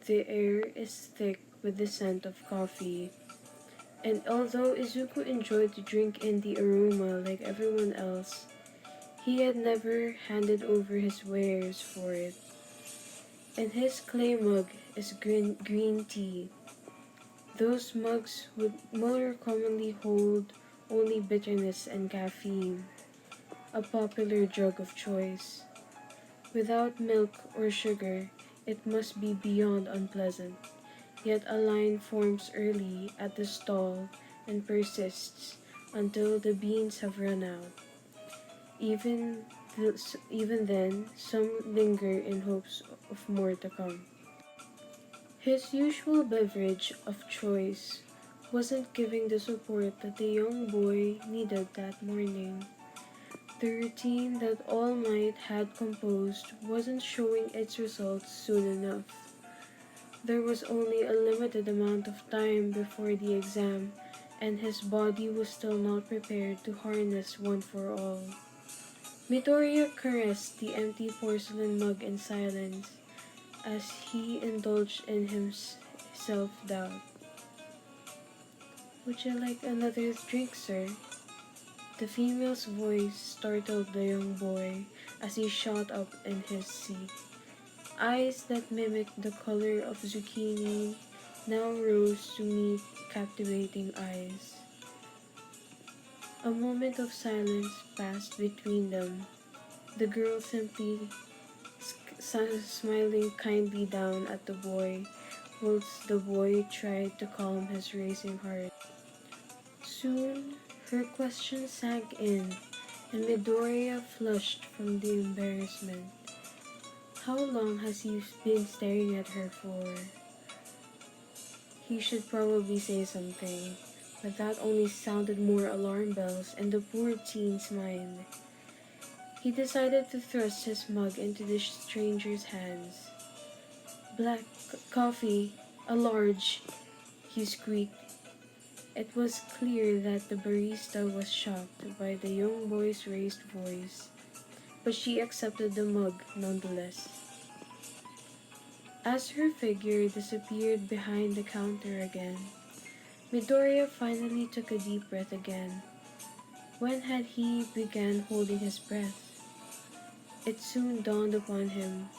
The air is thick with the scent of coffee, and although Izuku enjoyed to drink in the aroma like everyone else, he had never handed over his wares for it. And his clay mug is green tea. Those mugs would more commonly hold only bitterness and caffeine, a popular drug of choice. Without milk or sugar, it must be beyond unpleasant. Yet a line forms early at the stall and persists until the beans have run out. Even then, some linger in hopes of more to come. His usual beverage of choice wasn't giving the support that the young boy needed that morning. The routine that All Might had composed wasn't showing its results soon enough. There was only a limited amount of time before the exam, and his body was still not prepared to harness one for all. Midoriya caressed the empty porcelain mug in silence as he indulged in his self-doubt. "Would you like another drink, sir?" The female's voice startled the young boy as he shot up in his seat. Eyes that mimicked the color of zucchini now rose to meet captivating eyes. A moment of silence passed between them. The girl simply smiling kindly down at the boy, whilst the boy tried to calm his racing heart. Soon, her question sank in, and Midoriya flushed from the embarrassment. How long has he been staring at her for? He should probably say something, but that only sounded more alarm bells in the poor teen's mind. He decided to thrust his mug into the stranger's hands. "Black coffee, a large," he squeaked. It was clear that the barista was shocked by the young boy's raised voice, but she accepted the mug nonetheless. As her figure disappeared behind the counter again, Midoriya finally took a deep breath again. When had he begun holding his breath? It soon dawned upon him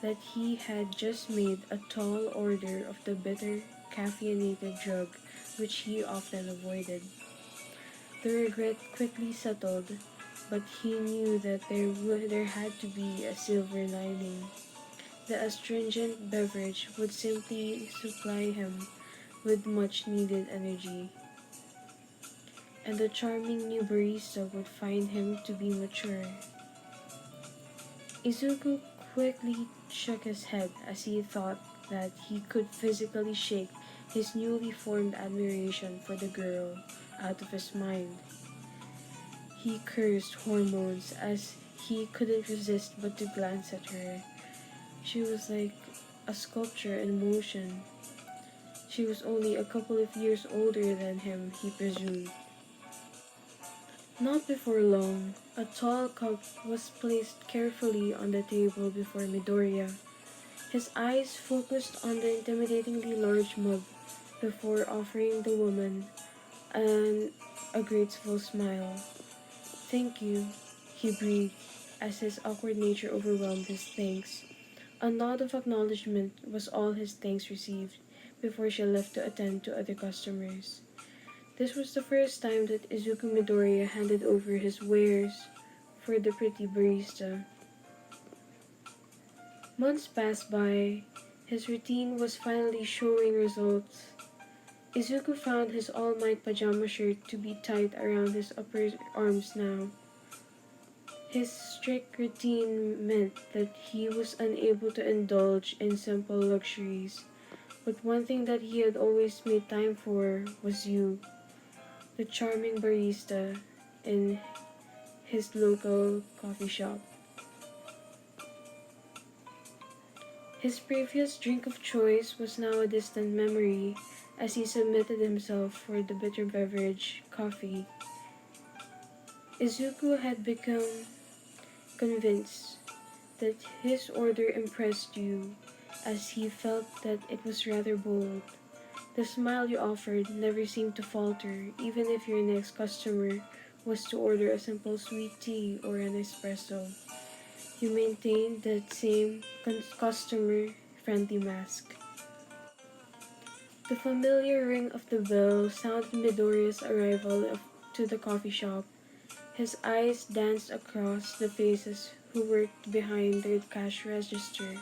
that he had just made a tall order of the bitter, caffeinated drug which he often avoided. The regret quickly settled, but he knew that there had to be a silver lining. The astringent beverage would simply supply him with much needed energy, and the charming new barista would find him to be mature. Izuku quickly shook his head as he thought that he could physically shake his newly formed admiration for the girl out of his mind. He cursed hormones as he couldn't resist but to glance at her. She was like a sculpture in motion. She was only a couple of years older than him, he presumed. Not before long, a tall cup was placed carefully on the table before Midoriya. His eyes focused on the intimidatingly large mug before offering the woman a graceful smile. "Thank you," he breathed as his awkward nature overwhelmed his thanks. A nod of acknowledgement was all his thanks received before she left to attend to other customers. This was the first time that Izuku Midoriya handed over his wares for the pretty barista. Months passed by. His routine was finally showing results. Izuku found his All Might pajama shirt to be tight around his upper arms now. His strict routine meant that he was unable to indulge in simple luxuries, but one thing that he had always made time for was you, the charming barista in his local coffee shop. His previous drink of choice was now a distant memory as he submitted himself for the bitter beverage, coffee. Izuku had become convinced that his order impressed you as he felt that it was rather bold. The smile you offered never seemed to falter, even if your next customer was to order a simple sweet tea or an espresso. You maintained that same customer friendly mask. The familiar ring of the bell sounded Midoriya's arrival to the coffee shop. His eyes danced across the faces who worked behind the cash register,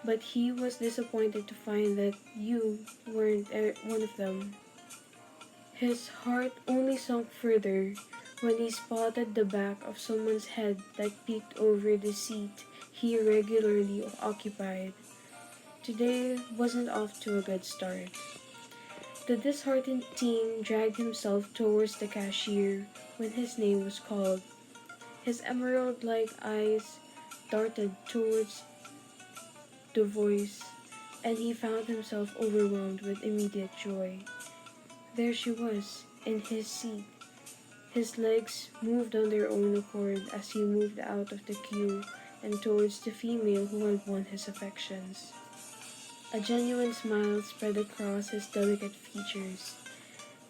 but he was disappointed to find that you weren't one of them. His heart only sunk further when he spotted the back of someone's head that peeked over the seat he regularly occupied. Today wasn't off to a good start. The disheartened teen dragged himself towards the cashier when his name was called. His emerald-like eyes darted towards the voice, and he found himself overwhelmed with immediate joy. There she was, in his seat. His legs moved on their own accord as he moved out of the queue and towards the female who had won his affections. A genuine smile spread across his delicate features.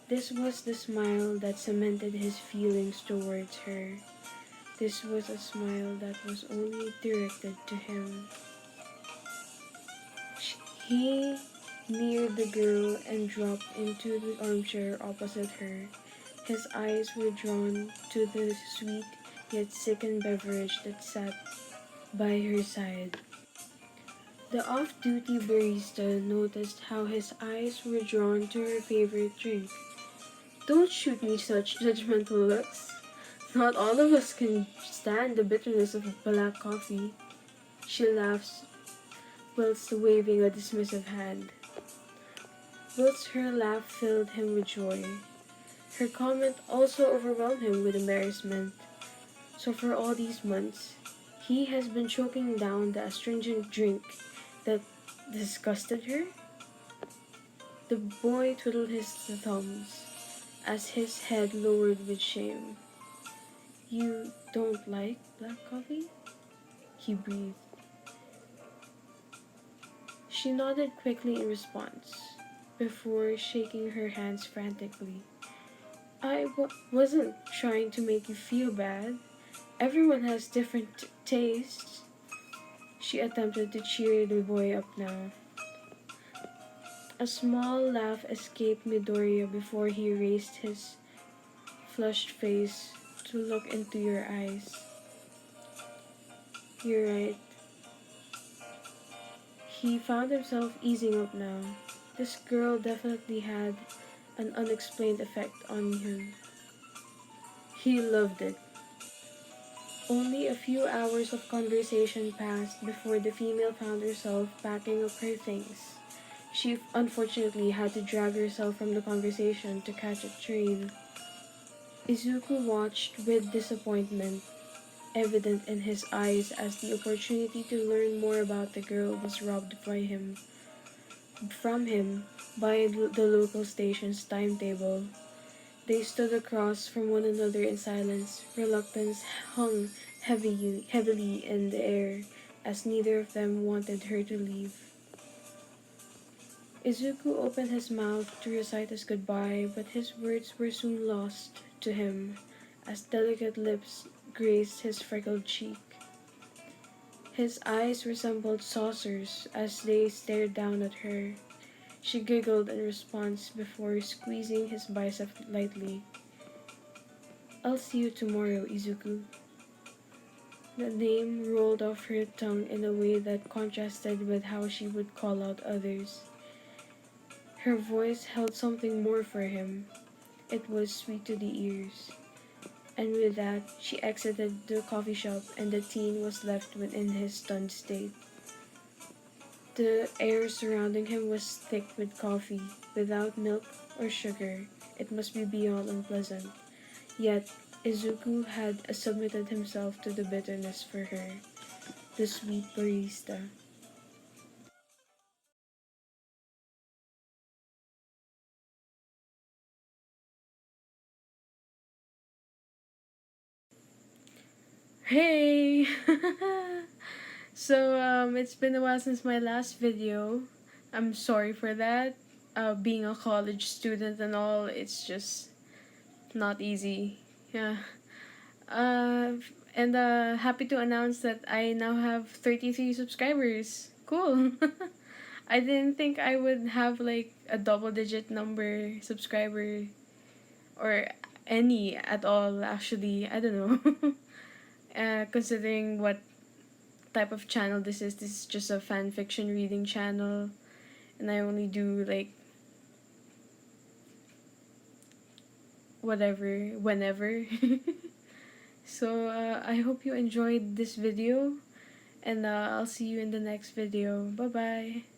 This was the smile that cemented his feelings towards her. This was a smile that was only directed to him. He neared the girl and dropped into the armchair opposite her. His eyes were drawn to the sweet yet sickened beverage that sat by her side. The off-duty barista noticed how his eyes were drawn to her favorite drink. Don't shoot me such judgmental looks. Not all of us can stand the bitterness of black coffee. She laughs whilst waving a dismissive hand. Whilst her laugh filled him with joy, her comment also overwhelmed him with embarrassment. So for all these months, he has been choking down the astringent drink that disgusted her? The boy twiddled his thumbs as his head lowered with shame. You don't like black coffee? He breathed. She nodded quickly in response, before shaking her hands frantically. I wasn't trying to make you feel bad. Everyone has different tastes. She attempted to cheer the boy up now. A small laugh escaped Midoriya before he raised his flushed face to look into your eyes. You're right. He found himself easing up now. This girl definitely had an unexplained effect on him. He loved it. Only a few hours of conversation passed before the female found herself packing up her things. She unfortunately had to drag herself from the conversation to catch a train. Izuku watched with disappointment evident in his eyes as the opportunity to learn more about the girl was robbed from him by the local station's timetable. They stood across from one another in silence. Reluctance hung heavily in the air as neither of them wanted her to leave. Izuku opened his mouth to recite his goodbye, but his words were soon lost to him as delicate lips grazed his freckled cheek. His eyes resembled saucers as they stared down at her. She giggled in response before squeezing his bicep lightly. I'll see you tomorrow, Izuku. The name rolled off her tongue in a way that contrasted with how she would call out others. Her voice held something more for him. It was sweet to the ears. And with that, she exited the coffee shop and the teen was left within his stunned state. The air surrounding him was thick with coffee, without milk or sugar. It must be beyond unpleasant. Yet, Izuku had submitted himself to the bitterness for her, the sweet barista. Hey! So, it's been a while since my last video. I'm sorry for that. Being a college student and all, it's just not easy. Yeah. And happy to announce that I now have 33 subscribers. Cool. I didn't think I would have like a double digit number subscriber or any at all actually. I don't know. Considering what type of channel this is just a fan fiction reading channel, and I only do like whatever whenever. So I hope you enjoyed this video, and I'll see you in the next video. Bye bye.